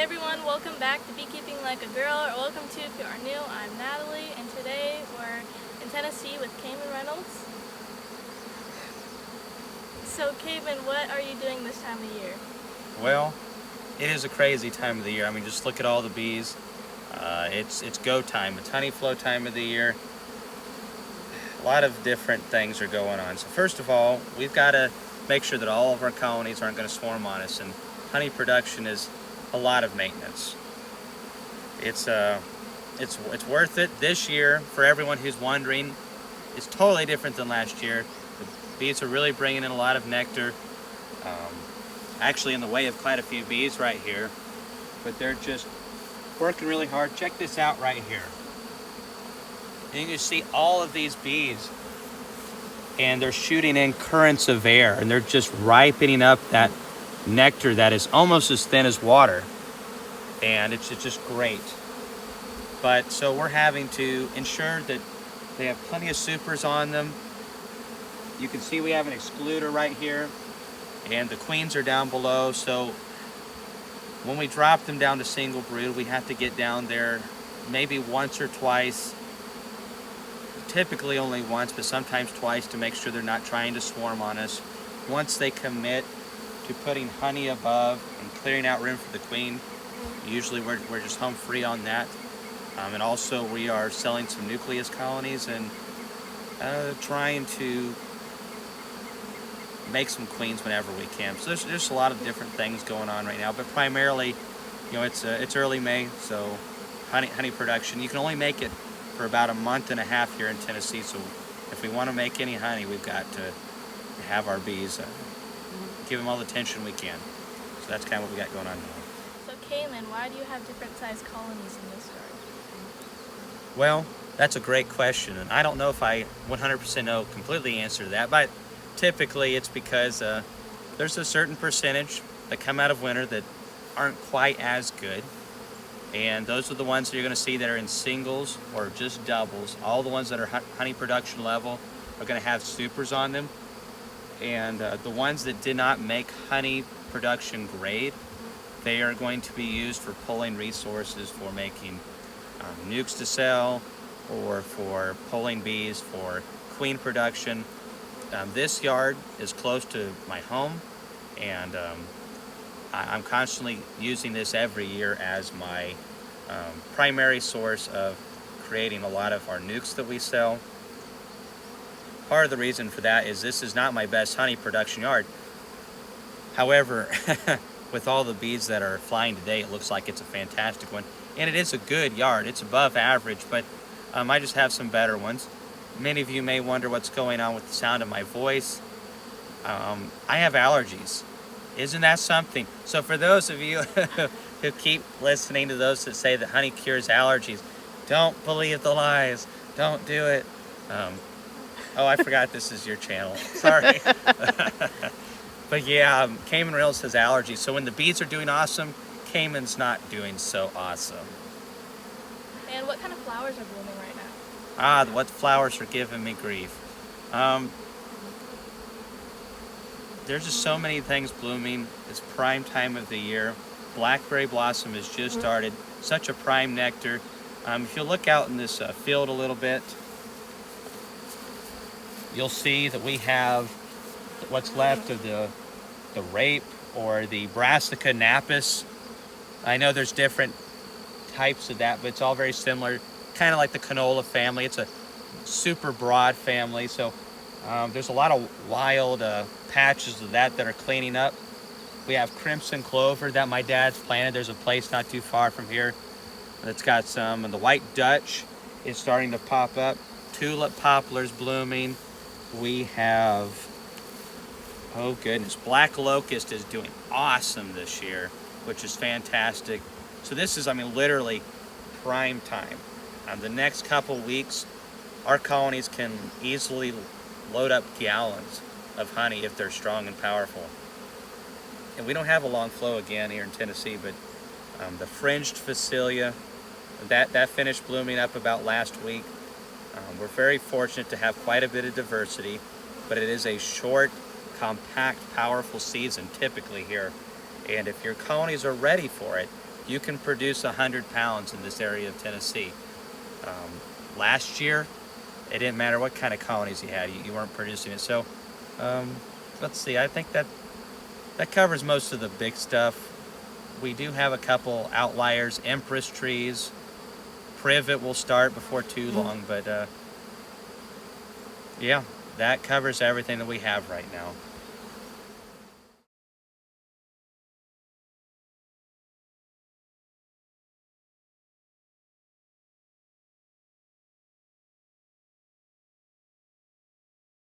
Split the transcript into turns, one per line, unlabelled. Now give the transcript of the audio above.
Hey everyone, welcome back to Beekeeping Like a Girl, or welcome to if you are new. I'm Natalie, and today we're in Tennessee with Cayman Reynolds. So Cayman, what are you doing this time of year?
Well, it is a crazy time of the year. I mean, just look at all the bees. It's go time. It's honey flow time of the year. A lot of different things are going on. So first of all, we've got to make sure that all of our colonies aren't going to swarm on us. And honey production is a lot of maintenance. It's worth it this year. For everyone who's wondering, it's totally different than last year. The bees are really bringing in a lot of nectar. Actually in the way of quite a few bees right here, but they're just working really hard. Check this out right here. And you can see all of these bees, and they're shooting in currents of air, and they're just ripening up that nectar that is almost as thin as water, and it's just great. But so we're having to ensure that they have plenty of supers on them. You can see we have an excluder right here, and the queens are down below. So when we drop them down to single brood, we have to get down there maybe once or twice, typically only once, but sometimes twice, to make sure they're not trying to swarm on us. Once they commit to putting honey above and clearing out room for the queen, usually we're just home free on that. And also we are selling some nucleus colonies and trying to make some queens whenever we can. So there's a lot of different things going on right now, but primarily, it's early May, so honey production, you can only make it for about a month and a half here in Tennessee. So if we want to make any honey, we've got to have our bees give them all the attention we can. So that's kind of what we got going on now.
So Cayman, why do you have different sized colonies in this yard?
Well, that's a great question, and I don't know if I 100% know completely the answer to that, but typically it's because there's a certain percentage that come out of winter that aren't quite as good, and those are the ones that you're going to see that are in singles or just doubles. All the ones that are honey production level are going to have supers on them, and the ones that did not make honey production grade, they are going to be used for pulling resources for making nukes to sell, or for pulling bees for queen production. This yard is close to my home, and I'm constantly using this every year as my primary source of creating a lot of our nukes that we sell. Part of the reason for that is this is not my best honey production yard. However, with all the bees that are flying today, it looks like it's a fantastic one. And it is a good yard. It's above average, but I just have some better ones. Many of you may wonder what's going on with the sound of my voice. I have allergies. Isn't that something? So for those of you who keep listening to those that say that honey cures allergies, don't believe the lies. Don't do it. Oh, I forgot this is your channel. Sorry. But yeah, Cayman Reynolds has allergies. So when the bees are doing awesome, Cayman's not doing so awesome.
And what kind of flowers are blooming right now?
What flowers are giving me grief. There's just so many things blooming. It's prime time of the year. Blackberry blossom has just started. Such a prime nectar. If you look out in this field a little bit, you'll see that we have what's left of the rape, or the Brassica napus. I know there's different types of that, but it's all very similar, kind of like the canola family. It's a super broad family, so there's a lot of wild patches of that are cleaning up. We have crimson clover that my dad's planted. There's a place not too far from here that's got some, and the white Dutch is starting to pop up. Tulip poplars blooming. We have, oh goodness, black locust is doing awesome this year, which is fantastic. So this is, literally prime time. The next couple weeks, our colonies can easily load up gallons of honey if they're strong and powerful. And we don't have a long flow again here in Tennessee, but the fringed Phacelia, that finished blooming up about last week. We're very fortunate to have quite a bit of diversity, but it is a short, compact, powerful season typically here. And if your colonies are ready for it, you can produce 100 pounds in this area of Tennessee. Last year, it didn't matter what kind of colonies you had, you weren't producing it. So let's see, I think that covers most of the big stuff. We do have a couple outliers. Empress trees, privet will start before too long, but yeah, that covers everything that we have right now.